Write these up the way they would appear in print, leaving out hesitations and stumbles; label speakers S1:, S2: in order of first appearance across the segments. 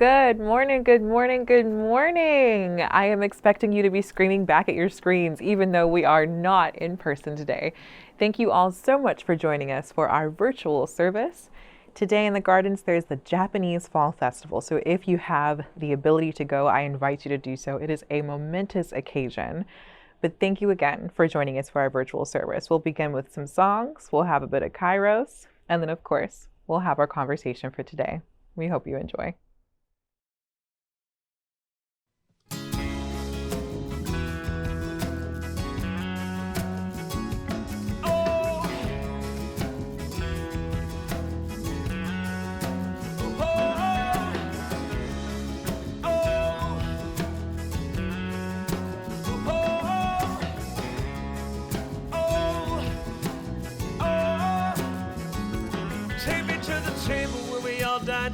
S1: Good morning, good morning, good morning. I am expecting you to be screaming back at your screens, even though we are not in person today. Thank you all so much for joining us for our virtual service. Today in the gardens, there's the Japanese Fall Festival. So if you have the ability to go, I invite you to do so. It is a momentous occasion. But thank you again for joining us for our virtual service. We'll begin with some songs, we'll have a bit of Kairos, and then, of course, we'll have our conversation for today. We hope you enjoy.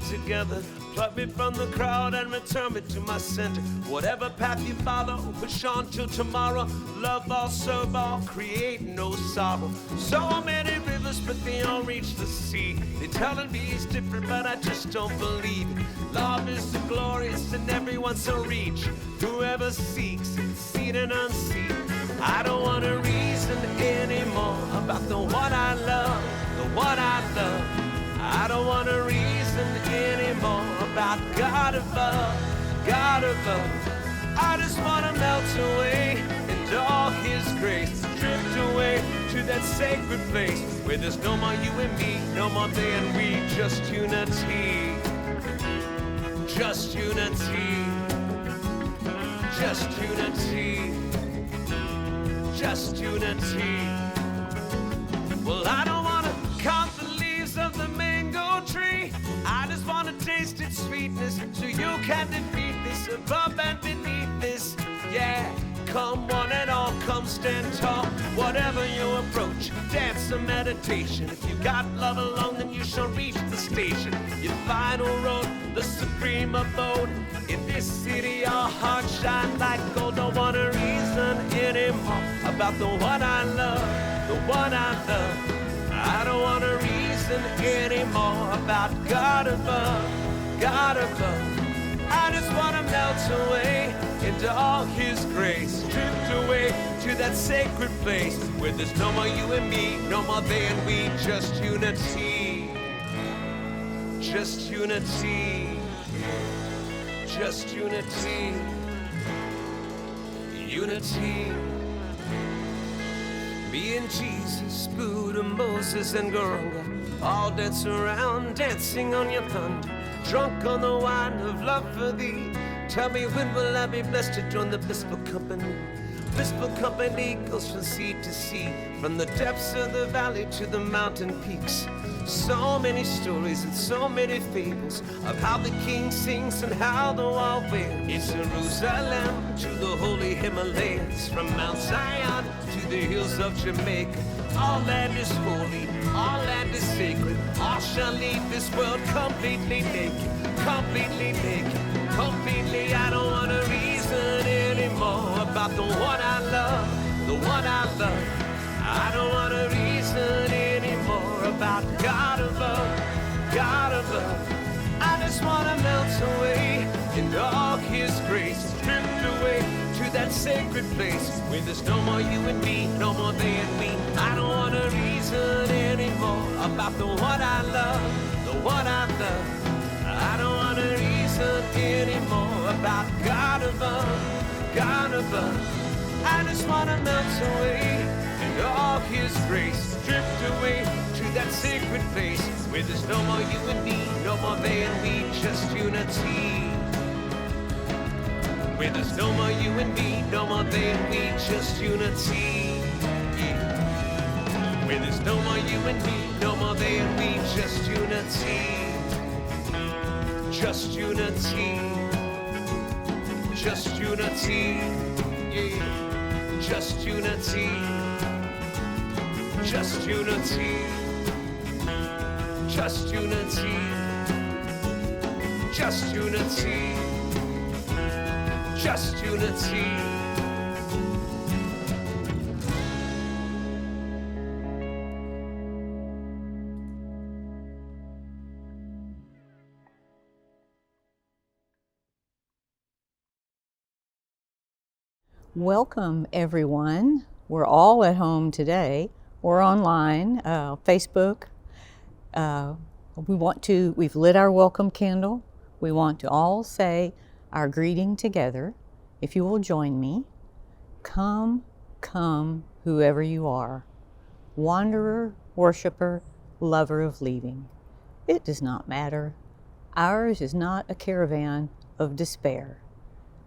S2: Together, pluck me from the crowd and return me to my center. Whatever path you follow, push on till tomorrow. Love all, serve all, create no sorrow. So many rivers, but they all reach the sea. They telling me it's different, but I just don't believe it. Love is so glorious and everyone's so reach. Whoever seeks, seen and unseen. I don't want to reason anymore about the one I love, the one I love. I don't want to reason anymore about God above, God above. I just want to melt away into all His grace, drift away to that sacred place where there's no more you and me, no more they and we, just unity, just unity, just unity, just unity. Well, I don't want to count the leaves of the mango tree. I just want to taste its sweetness so you can defeat this above and beneath this. Yeah, come one and all, come stand tall. Whatever your approach, dance or meditation. If you got love alone, then you shall reach the station. Your final road, the supreme abode. In this city, our hearts shine like gold. Don't want to reason anymore about the one I love, the one I love. I don't want to reason anymore about God above, God above. I just want to melt away into all His grace, drift away to that sacred place where there's no more you and me, no more they and we, just unity, just unity, just unity, unity. Me and Jesus, Buddha, Moses, and Guranga all dance around, dancing on your thunder, drunk on the wine of love for thee. Tell me, when will I be blessed to join the blissful company? Blissful company goes from sea to sea, from the depths of the valley to the mountain peaks. So many stories and so many fables of how the king sings and how the wild wails. It's Jerusalem to the holy Himalayas, from Mount Zion to the hills of Jamaica. All land is holy, all land is sacred. All shall leave this world completely naked, completely naked, completely. I don't want to reason anymore about the one I love, the one I love. I don't want to reason anymore about God above, God above. I just want to melt away into all His grace, drift away to that sacred place where there's no more you and me, no more they and we. I don't want to reason anymore about the one I love, the one I love. I don't want to reason anymore about God above, God above. I just want to melt away into all His grace, drift away to that sacred place where there's no more you and me, no more they and we, just unity. Where there's no more you and me, no more they and we, just unity. Yeah. Where there's no more you and me, no more they and we, just unity. Just unity. Just unity. Yeah. Just unity. Just unity. Just unity. Just unity. Just unity.
S3: Welcome, everyone. We're all at home today. We're online, Facebook. We've lit our welcome candle. We want to all say our greeting together. If you will join me. Come, come, whoever you are. Wanderer, worshiper, lover of leaving. It does not matter. Ours is not a caravan of despair.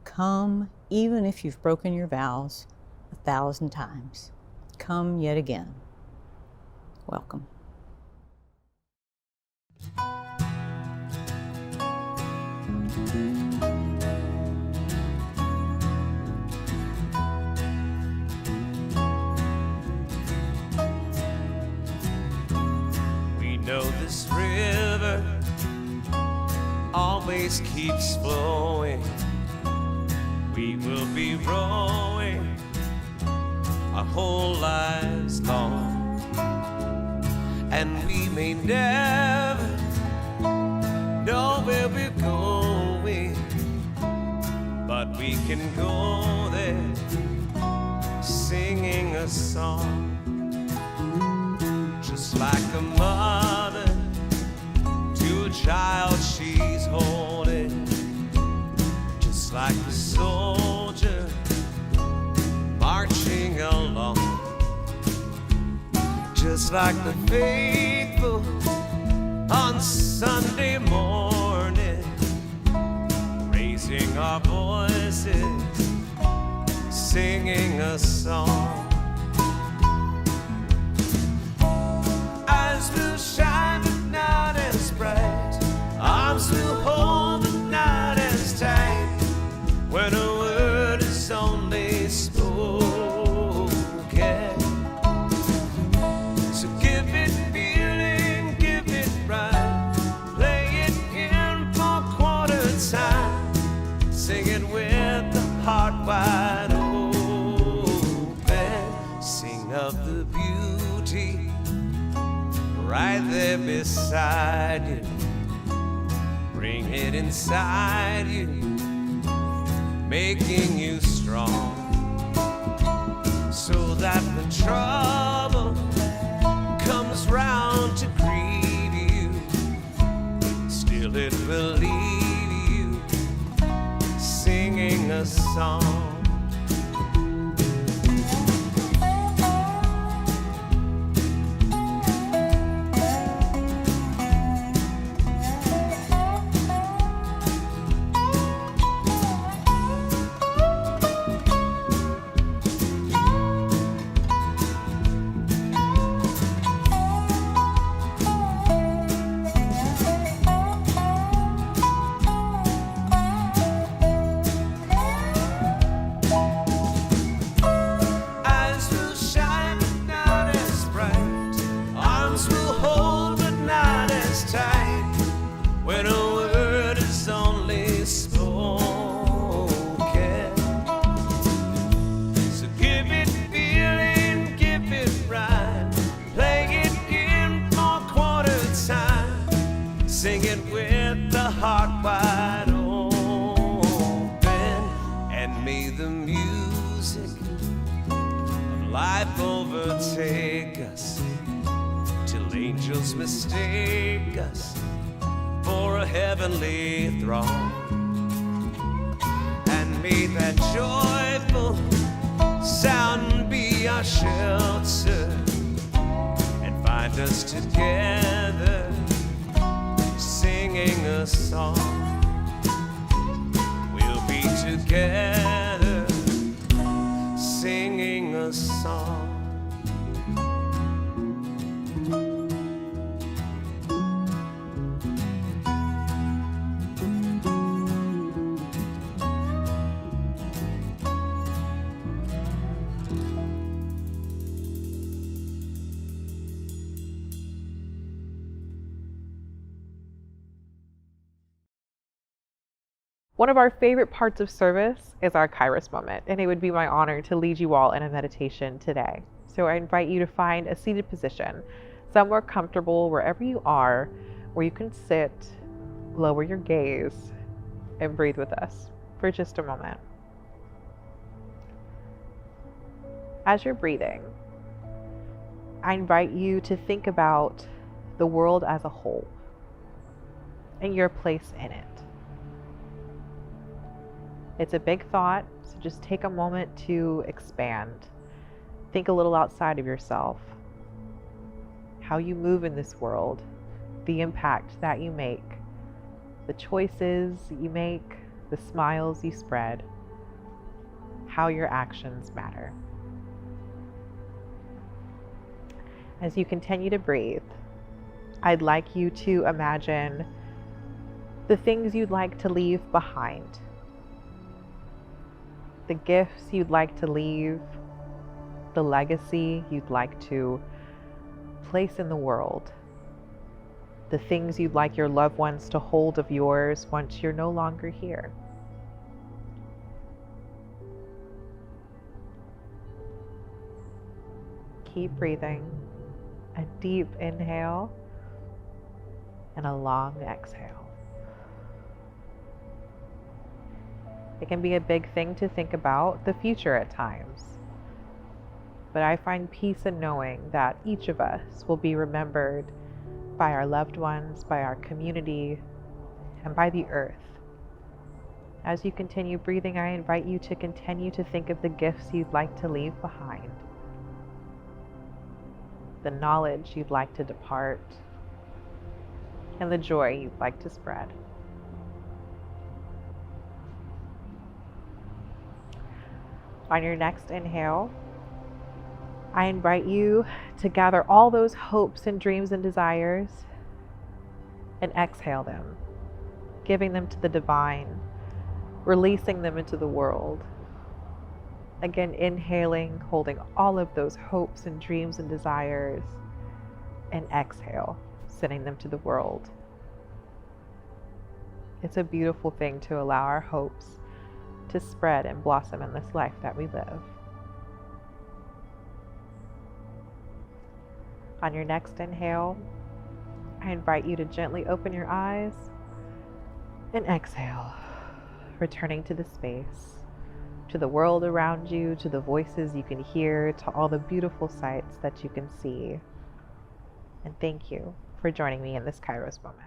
S3: Come, even if you've broken your vows 1,000 times. Come yet again. Welcome.
S2: We know this river always keeps flowing. We will be rowing our whole lives long, and we may never know where we're going, but we can go there singing a song, just like a mother to a child she's holding, just like a soldier marching along, just like the faithful on Sunday morning, raising our voices, singing a song. Eyes will shine but not as bright, arms will hold but not as tight, when a word is only spoken. So give it feeling, give it right, play it in for quarter time, sing it with the heart wide open, sing of the beauty right there beside you, bring it inside you, making you strong, so that when trouble comes round to greet you, still it will leave you singing a song. Sing it with the heart wide open, and may the music of life overtake us, till angels mistake us for a heavenly throng. And may that joyful sound be our shelter, and find us together singing a song. We'll be together singing a song.
S1: One of our favorite parts of service is our Kairos moment, and it would be my honor to lead you all in a meditation today. So I invite you to find a seated position, somewhere comfortable wherever you are, where you can sit, lower your gaze, and breathe with us for just a moment. As you're breathing, I invite you to think about the world as a whole and your place in it. It's a big thought, so just take a moment to expand. Think a little outside of yourself, how you move in this world, the impact that you make, the choices you make, the smiles you spread, how your actions matter. As you continue to breathe, I'd like you to imagine the things you'd like to leave behind, the gifts you'd like to leave, the legacy you'd like to place in the world, the things you'd like your loved ones to hold of yours once you're no longer here. Keep breathing. A deep inhale and a long exhale. It can be a big thing to think about the future at times, but I find peace in knowing that each of us will be remembered by our loved ones, by our community, and by the earth. As you continue breathing, I invite you to continue to think of the gifts you'd like to leave behind, the knowledge you'd like to depart, and the joy you'd like to spread. On your next inhale, I invite you to gather all those hopes and dreams and desires and exhale them, giving them to the divine, releasing them into the world. Again, inhaling, holding all of those hopes and dreams and desires, and exhale, sending them to the world. It's a beautiful thing to allow our hopes to spread and blossom in this life that we live. On your next inhale, I invite you to gently open your eyes and exhale, returning to the space, to the world around you, to the voices you can hear, to all the beautiful sights that you can see. And thank you for joining me in this Kairos moment.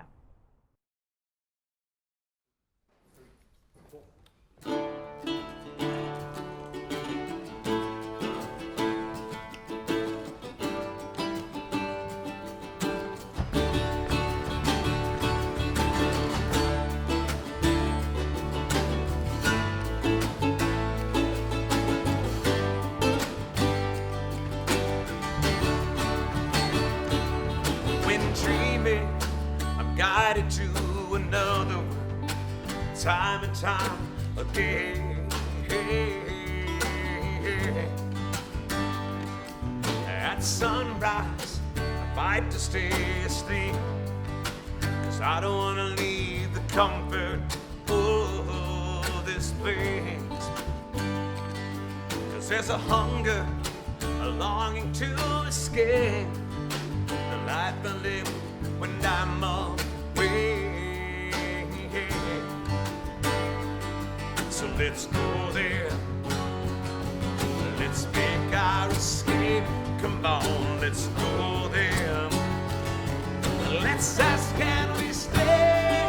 S2: Guided to another one, time and time again. At sunrise, I fight to stay asleep, 'cause I don't wanna leave the comfort of this place. 'Cause there's a hunger, a longing to escape the life I live when I'm away. So let's go there, let's make our escape. Come on, let's go there. Let's ask, can we stay?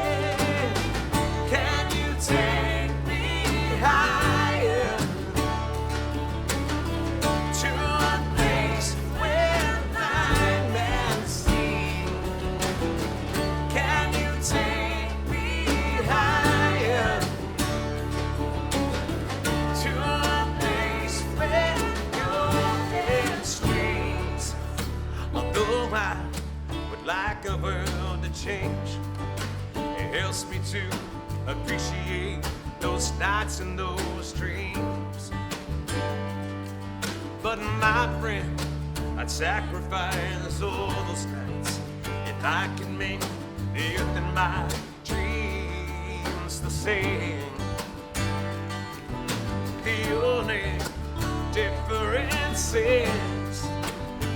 S2: Can you take me higher to a place where blind men see? Can you take me higher to a place where your streets? Although I would like a world to change, it helps me to appreciate those nights and those dreams. But my friend, I'd sacrifice all those nights if I can make the earth and my dreams the same. The only difference is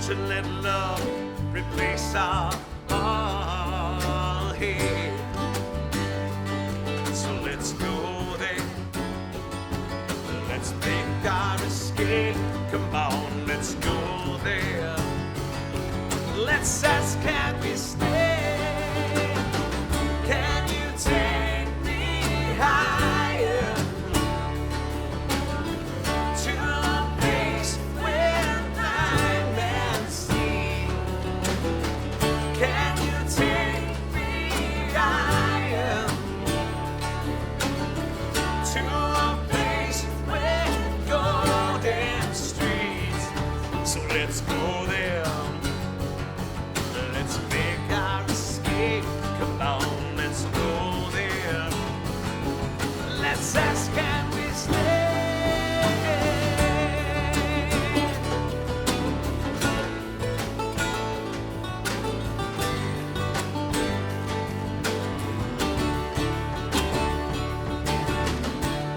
S2: to let love replace our hate. So let's go there, let's make our escape. Come on. Let's ask, can we stay?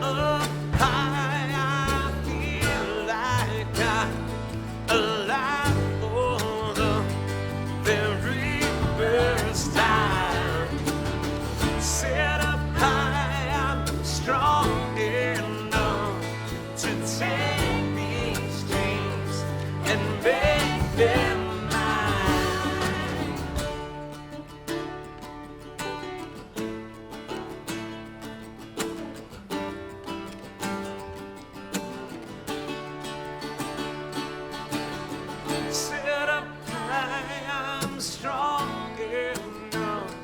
S2: Up high, I feel like I'm alive for the very first time. Set up high, I'm strong enough to take these dreams and make them mine. Set up high, I'm strong enough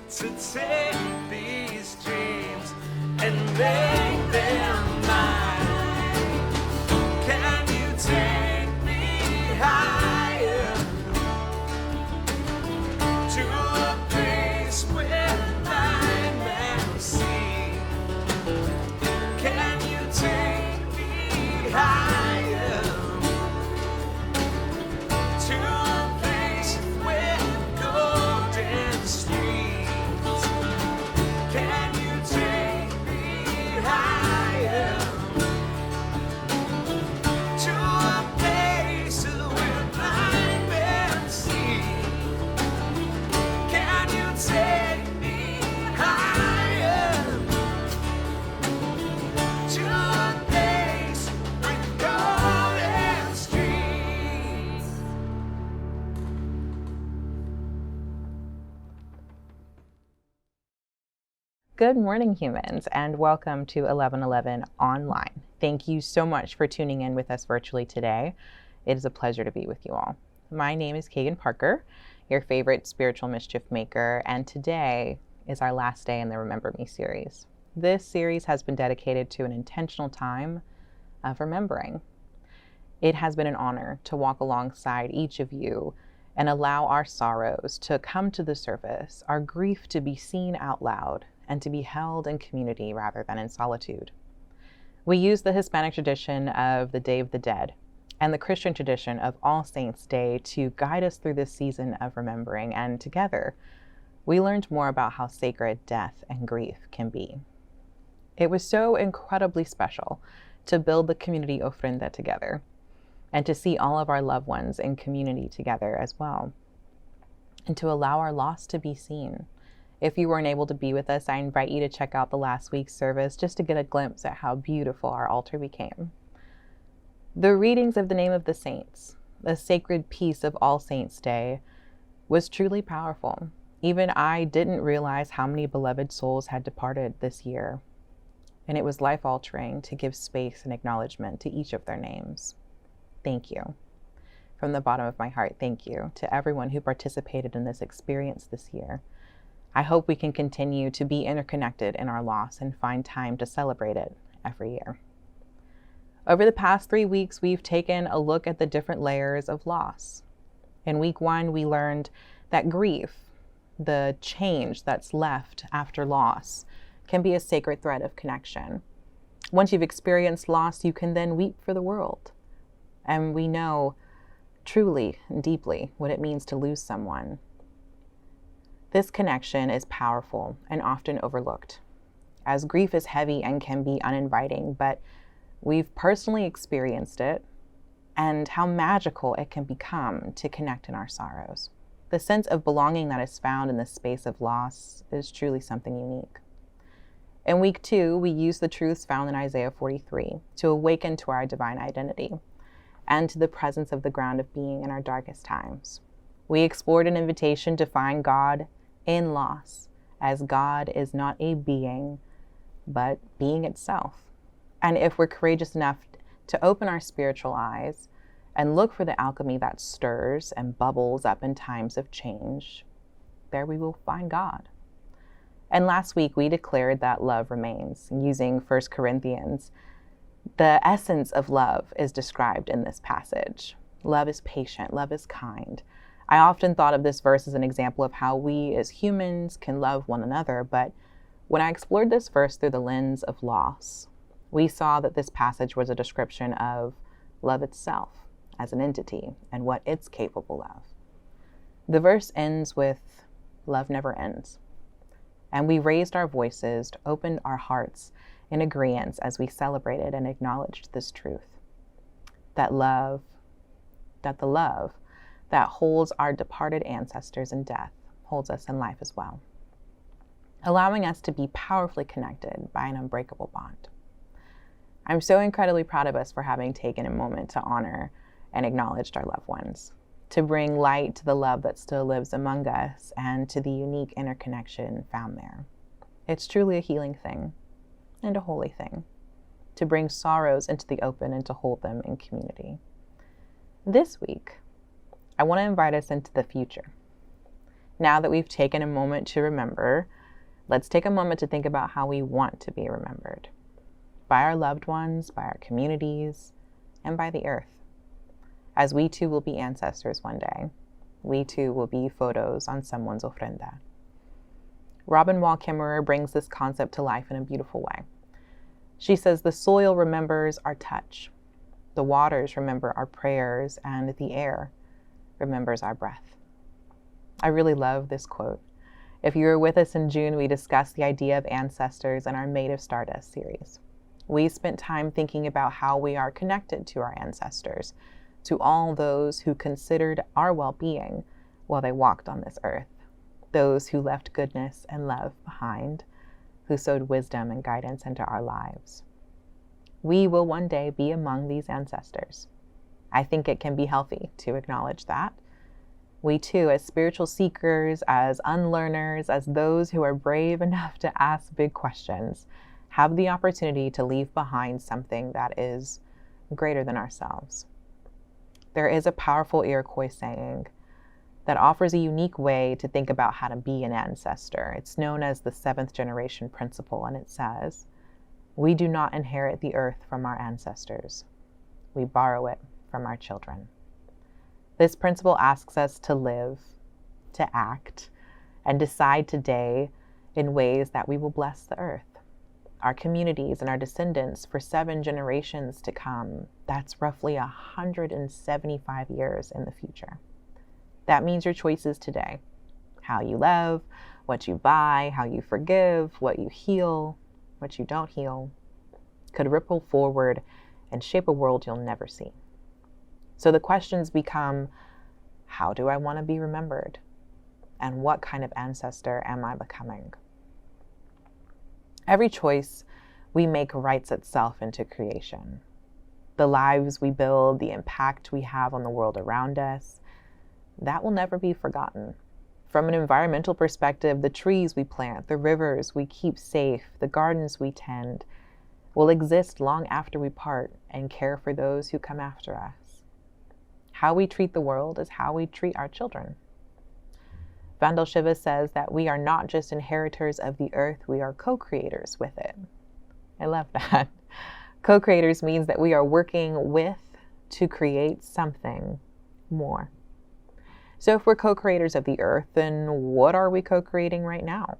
S2: to take these dreams and make them mine. Can you take me higher to a place where nightmares see? Can you take me higher to a place where golden streams? Can you take me higher to a place where blind men see? Can you take me higher to a place with golden streams?
S1: Good morning, humans, and welcome to 1111 Online. Thank you so much for tuning in with us virtually today. It is a pleasure to be with you all. My name is Kagan Parker, your favorite spiritual mischief maker, and today is our last day in the Remember Me series. This series has been dedicated to an intentional time of remembering. It has been an honor to walk alongside each of you and allow our sorrows to come to the surface, our grief to be seen out loud, and to be held in community rather than in solitude. We use the Hispanic tradition of the Day of the Dead and the Christian tradition of All Saints' Day to guide us through this season of remembering, and together, we learned more about how sacred death and grief can be. It was so incredibly special to build the community ofrenda together and to see all of our loved ones in community together as well, and to allow our loss to be seen. If you weren't able to be with us, I invite you to check out the last week's service just to get a glimpse at how beautiful our altar became. The readings of the name of the saints, the sacred piece of All Saints' Day, was truly powerful. Even I didn't realize how many beloved souls had departed this year, and it was life-altering to give space and acknowledgement to each of their names. Thank you. From the bottom of my heart, thank you to everyone who participated in this experience this year. I hope we can continue to be interconnected in our loss and find time to celebrate it every year. Over the past 3 weeks, we've taken a look at the different layers of loss. In week 1, we learned that grief, the change that's left after loss, can be a sacred thread of connection. Once you've experienced loss, you can then weep for the world. And we know truly and deeply what it means to lose someone. This connection is powerful and often overlooked, as grief is heavy and can be uninviting, but we've personally experienced it and how magical it can become to connect in our sorrows. The sense of belonging that is found in the space of loss is truly something unique. In week 2, we used the truths found in Isaiah 43 to awaken to our divine identity and to the presence of the ground of being in our darkest times. We explored an invitation to find God in loss, as God is not a being, but being itself. And if we're courageous enough to open our spiritual eyes and look for the alchemy that stirs and bubbles up in times of change, there we will find God. And last week we declared that love remains, using 1 Corinthians. The essence of love is described in this passage. Love is patient, love is kind. I often thought of this verse as an example of how we as humans can love one another, but When I explored this verse through the lens of loss, we saw that this passage was a description of love itself as an entity and what it's capable of. The verse ends with, "Love never ends." And we raised our voices, opened our hearts in agreement as we celebrated and acknowledged this truth. That the love that holds our departed ancestors in death holds us in life as well, allowing us to be powerfully connected by an unbreakable bond. I'm so incredibly proud of us for having taken a moment to honor and acknowledge our loved ones, to bring light to the love that still lives among us and to the unique interconnection found there. It's truly a healing thing and a holy thing, to bring sorrows into the open and to hold them in community. This week, I want to invite us into the future. Now that we've taken a moment to remember, let's take a moment to think about how we want to be remembered. By our loved ones, by our communities, and by the earth. As we too will be ancestors one day. We too will be photos on someone's ofrenda. Robin Wall Kimmerer brings this concept to life in a beautiful way. She says the soil remembers our touch, the waters remember our prayers, and the air remembers our breath. I really love this quote. If you were with us in June, we discussed the idea of ancestors in our Made of Stardust series. We spent time thinking about how we are connected to our ancestors, to all those who considered our well-being while they walked on this earth, those who left goodness and love behind, who sowed wisdom and guidance into our lives. We will one day be among these ancestors. I think it can be healthy to acknowledge that. We too, as spiritual seekers, as unlearners, as those who are brave enough to ask big questions, have the opportunity to leave behind something that is greater than ourselves. There is a powerful Iroquois saying that offers a unique way to think about how to be an ancestor. It's known as the 7th generation principle, and it says, "We do not inherit the earth from our ancestors. We borrow it from our children." This principle asks us to live, to act, and decide today in ways that we will bless the earth, our communities, and our descendants for 7 generations to come. That's roughly 175 years in the future. That means your choices today, how you love, what you buy, how you forgive, what you heal, what you don't heal, could ripple forward and shape a world you'll never see. So the questions become, how do I want to be remembered? And what kind of ancestor am I becoming? Every choice we make writes itself into creation. The lives we build, the impact we have on the world around us, that will never be forgotten. From an environmental perspective, the trees we plant, the rivers we keep safe, the gardens we tend, will exist long after we part and care for those who come after us. How we treat the world is how we treat our children. Vandal Shiva says that we are not just inheritors of the earth, we are co-creators with it. I love that. Co-creators means that we are working with to create something more. So if we're co-creators of the earth, then what are we co-creating right now?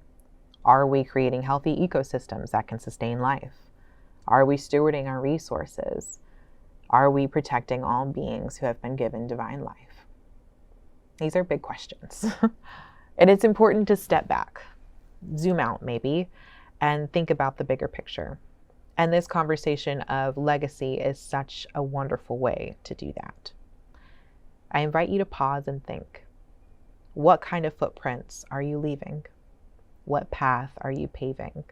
S1: Are we creating healthy ecosystems that can sustain life? Are we stewarding our resources? Are we protecting all beings who have been given divine life? These are big questions. And it's important to step back, zoom out maybe, and think about the bigger picture. And this conversation of legacy is such a wonderful way to do that. I invite you to pause and think. What kind of footprints are you leaving? What path are you paving?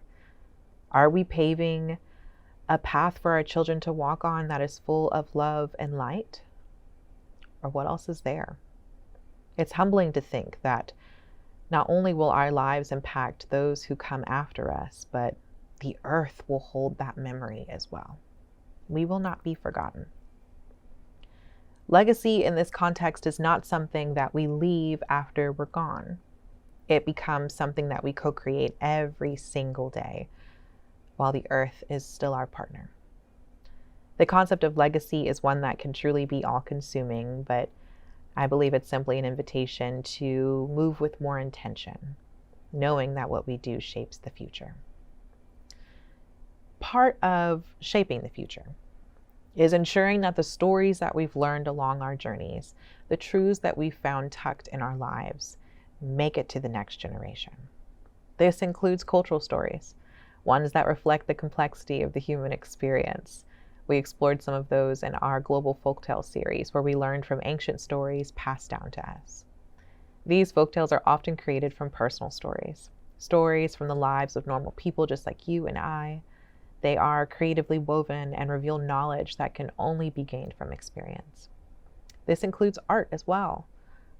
S1: Are we paving a path for our children to walk on that is full of love and light? Or what else is there? It's humbling to think that not only will our lives impact those who come after us, but the earth will hold that memory as well. We will not be forgotten. Legacy in this context is not something that we leave after we're gone. It becomes something that we co-create every single day while the earth is still our partner. The concept of legacy is one that can truly be all-consuming, but I believe it's simply an invitation to move with more intention, knowing that what we do shapes the future. part of shaping the future is ensuring that the stories that we've learned along our journeys, the truths that we've found tucked in our lives, make it to the next generation. This includes cultural stories, ones that reflect the complexity of the human experience. We explored some of those in our Global Folktale series, where we learned from ancient stories passed down to us. These folktales are often created from personal stories, stories from the lives of normal people just like you and I. They are creatively woven and reveal knowledge that can only be gained from experience. This includes art as well.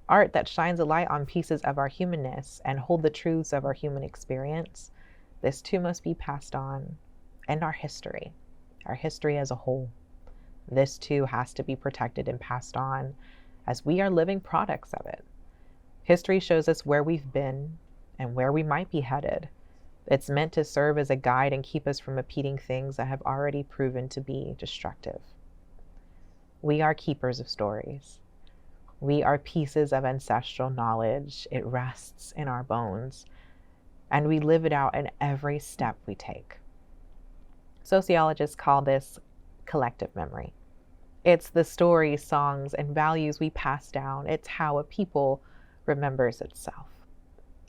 S1: Art that shines a light on pieces of our humanness and hold the truths of our human experience. This too must be passed on. And our history as a whole. This too has to be protected and passed on, as we are living products of it. History shows us where we've been and where we might be headed. It's meant to serve as a guide and keep us from repeating things that have already proven to be destructive. We are keepers of stories. We are pieces of ancestral knowledge. It rests in our bones, and we live it out in every step we take. Sociologists call this collective memory. It's the stories, songs, and values we pass down. It's how a people remembers itself.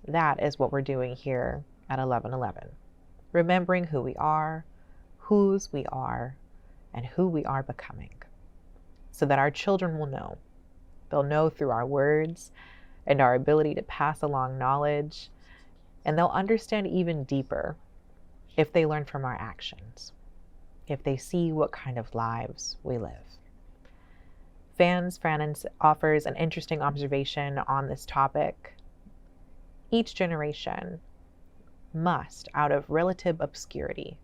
S1: That is what we're doing here at 1111. Remembering who we are, whose we are, and who we are becoming, so that our children will know. They'll know through our words and our ability to pass along knowledge, and they'll understand even deeper if they learn from our actions, if they see what kind of lives we live. Francis offers an interesting observation on this topic. Each generation must, out of relative obscurity,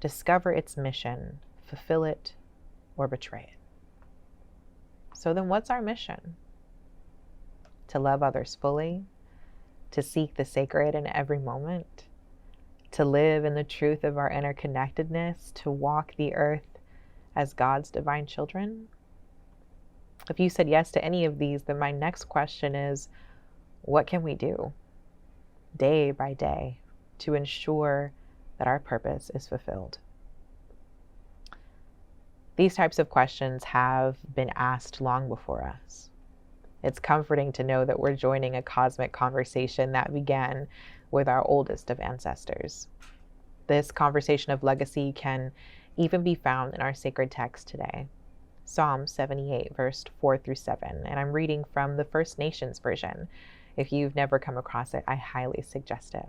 S1: discover its mission, fulfill it, or betray it. So then what's our mission? To love others fully, to seek the sacred in every moment, to live in the truth of our interconnectedness, to walk the earth as God's divine children? If you said yes to any of these, then my next question is, what can we do day by day to ensure that our purpose is fulfilled? These types of questions have been asked long before us. It's comforting to know that we're joining a cosmic conversation that began with our oldest of ancestors. This conversation of legacy can even be found in our sacred text today, Psalm 78, verse 4 through 7. And I'm reading from the First Nations version. If you've never come across it, I highly suggest it.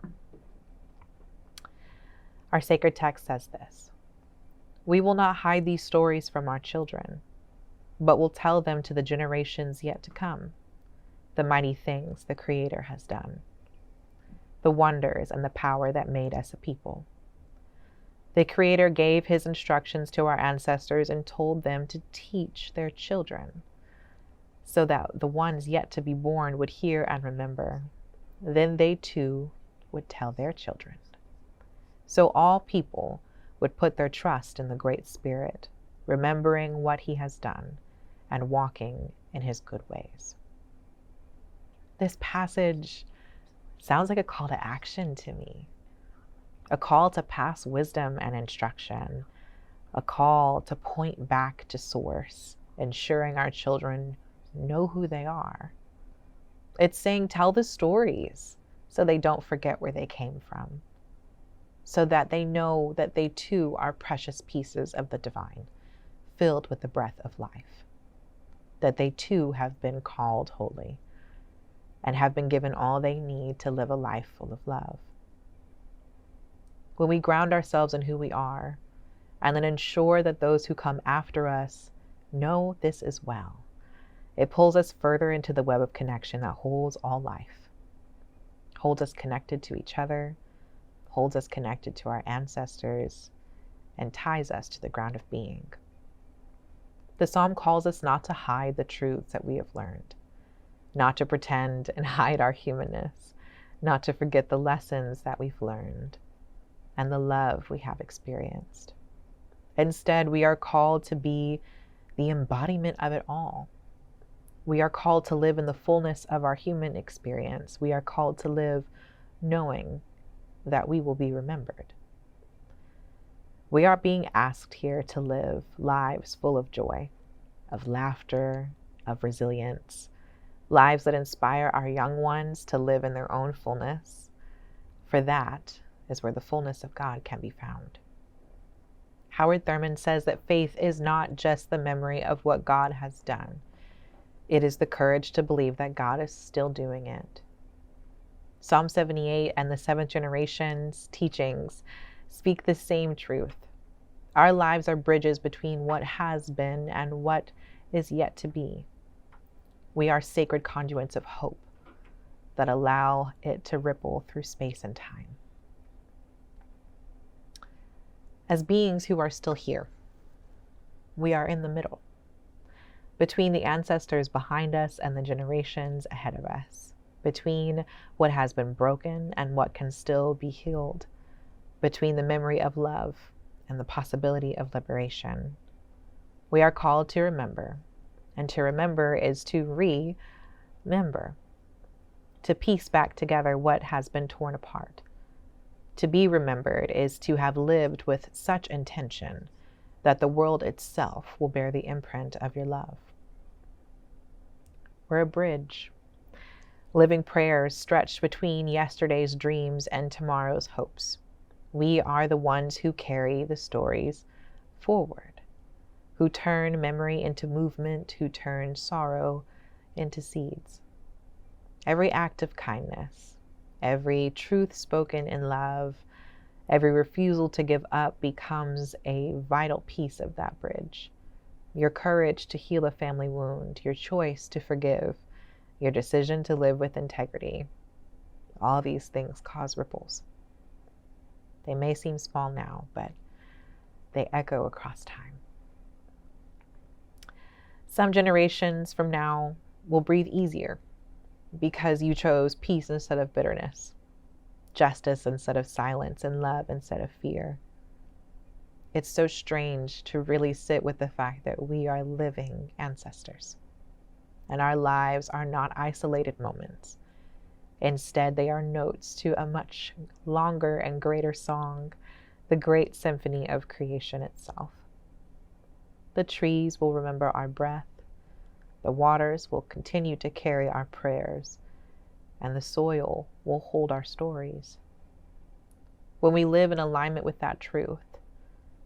S1: Our sacred text says this: "We will not hide these stories from our children, but will tell them to the generations yet to come, the mighty things the Creator has done, the wonders and the power that made us a people. The Creator gave His instructions to our ancestors and told them to teach their children, so that the ones yet to be born would hear and remember. Then they too would tell their children. So all people would put their trust in the Great Spirit, remembering what He has done and walking in His good ways." This passage sounds like a call to action to me, a call to pass wisdom and instruction, a call to point back to source, ensuring our children know who they are. It's saying, tell the stories so they don't forget where they came from, so that they know that they too are precious pieces of the divine, filled with the breath of life, that they too have been called holy and have been given all they need to live a life full of love. When we ground ourselves in who we are, and then ensure that those who come after us know this as well, it pulls us further into the web of connection that holds all life, holds us connected to each other, holds us connected to our ancestors, and ties us to the ground of being. The psalm calls us not to hide the truths that we have learned, not to pretend and hide our humanness, not to forget the lessons that we've learned and the love we have experienced. Instead, we are called to be the embodiment of it all. We are called to live in the fullness of our human experience. We are called to live knowing that we will be remembered. We are being asked here to live lives full of joy, of laughter, of resilience, lives that inspire our young ones to live in their own fullness, for that is where the fullness of God can be found. Howard Thurman says that faith is not just the memory of what God has done. It is the courage to believe that God is still doing it. Psalm 78 and the seventh generation's teachings speak the same truth. Our lives are bridges between what has been and what is yet to be. We are sacred conduits of hope that allow it to ripple through space and time. As beings who are still here, we are in the middle, between the ancestors behind us and the generations ahead of us, between what has been broken and what can still be healed, between the memory of love and the possibility of liberation. We are called to remember, and to remember is to remember, to piece back together what has been torn apart. To be remembered is to have lived with such intention that the world itself will bear the imprint of your love. We're a bridge, living prayers stretched between yesterday's dreams and tomorrow's hopes. We are the ones who carry the stories forward, who turn memory into movement, who turn sorrow into seeds. Every act of kindness, every truth spoken in love, every refusal to give up becomes a vital piece of that bridge. Your courage to heal a family wound, your choice to forgive, your decision to live with integrity. All these things cause ripples. They may seem small now, but they echo across time. Some generations from now will breathe easier because you chose peace instead of bitterness, justice instead of silence, and love instead of fear. It's so strange to really sit with the fact that we are living ancestors, and our lives are not isolated moments. Instead, they are notes to a much longer and greater song, the great symphony of creation itself. The trees will remember our breath, the waters will continue to carry our prayers, and the soil will hold our stories. When we live in alignment with that truth,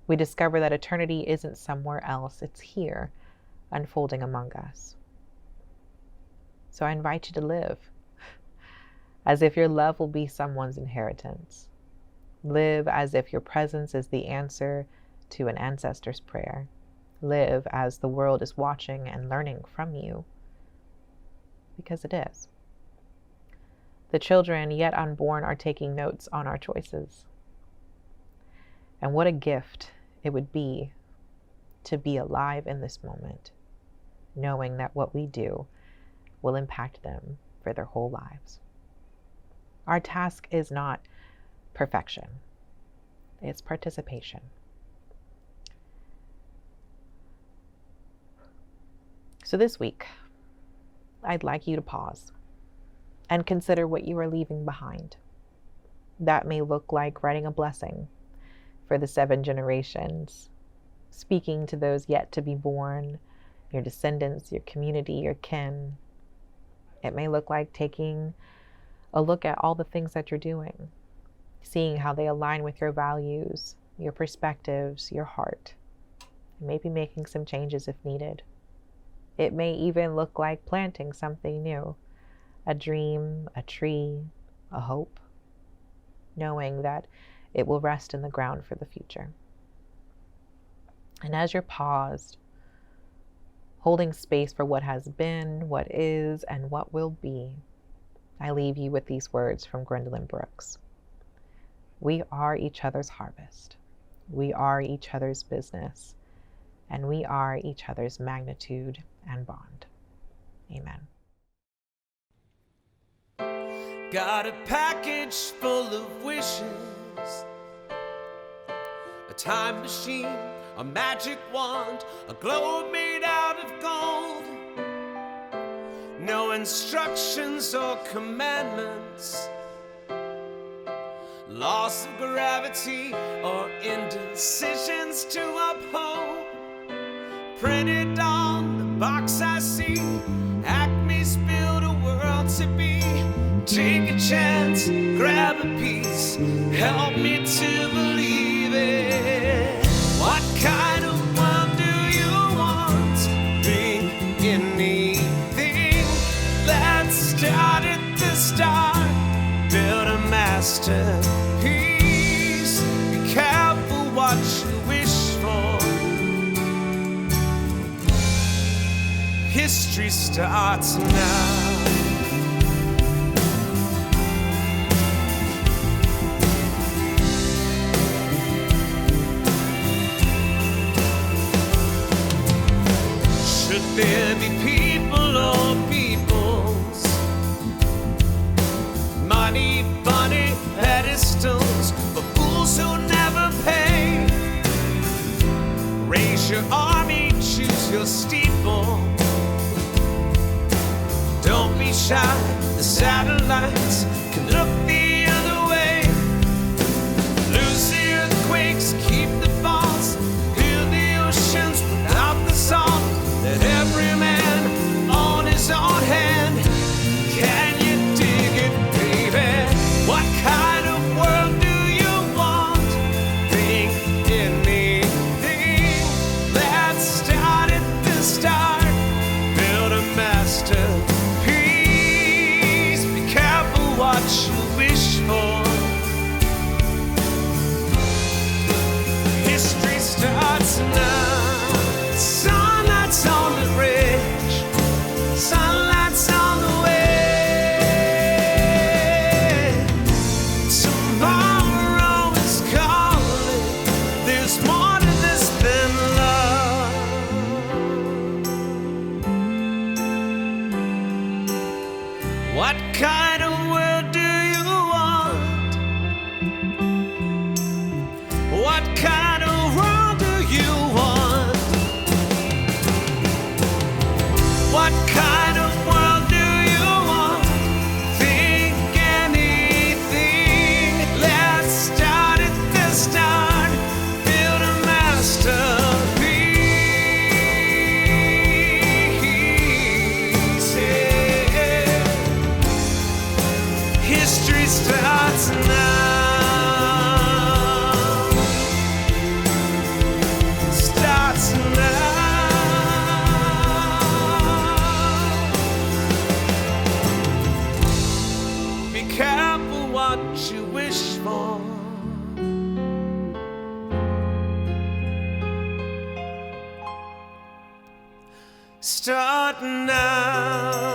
S1: we discover that eternity isn't somewhere else, it's here, unfolding among us. So I invite you to live as if your love will be someone's inheritance. Live as if your presence is the answer to an ancestor's prayer. Live as the world is watching and learning from you, because it is. The children yet unborn are taking notes on our choices. And what a gift it would be to be alive in this moment, knowing that what we do will impact them for their whole lives. Our task is not perfection, it's participation. So this week, I'd like you to pause and consider what you are leaving behind. That may look like writing a blessing for the 7 generations, speaking to those yet to be born, your descendants, your community, your kin. It may look like taking a look at all the things that you're doing, seeing how they align with your values, your perspectives, your heart, and maybe making some changes if needed. It may even look like planting something new, a dream, a tree, a hope, knowing that it will rest in the ground for the future. And as you're paused, holding space for what has been, what is, and what will be, I leave you with these words from Gwendolyn Brooks. We are each other's harvest. We are each other's business. And we are each other's magnitude and bond. Amen.
S2: Got a package full of wishes, a time machine, a magic wand, a globe made out of gold. No instructions or commandments, laws of gravity or indecision. printed on the box I see. Acme's built a world to be. Take a chance, grab a piece, help me to believe it. What kind of world do you want? Think anything. Let's start at the start. Build a masterpiece. Be careful what you wish for. History starts now. Should there be people or peoples? Money, bunny, pedestals for fools who never pay. Raise your army, choose your steeple. Don't be shy, the satellites can look the other way. Lose the earthquakes, keep the falls, build the oceans without the salt. Let every man on his own hand. Can you dig it, baby? What kind of world do you want? Think anything. Let's start at the start. Build a masterpiece. Be careful what you wish for. History starts now. Sunlight's on the ridge. Sunlight's on the way. Tomorrow is calling. There's more to this than love. What kind of world do you want? What kind of world do you want? What kind of world do you want? Think anything. Let's start at the start. Build a masterpiece. Yeah. History starts now. Starts now. Be careful what you wish for. Start now.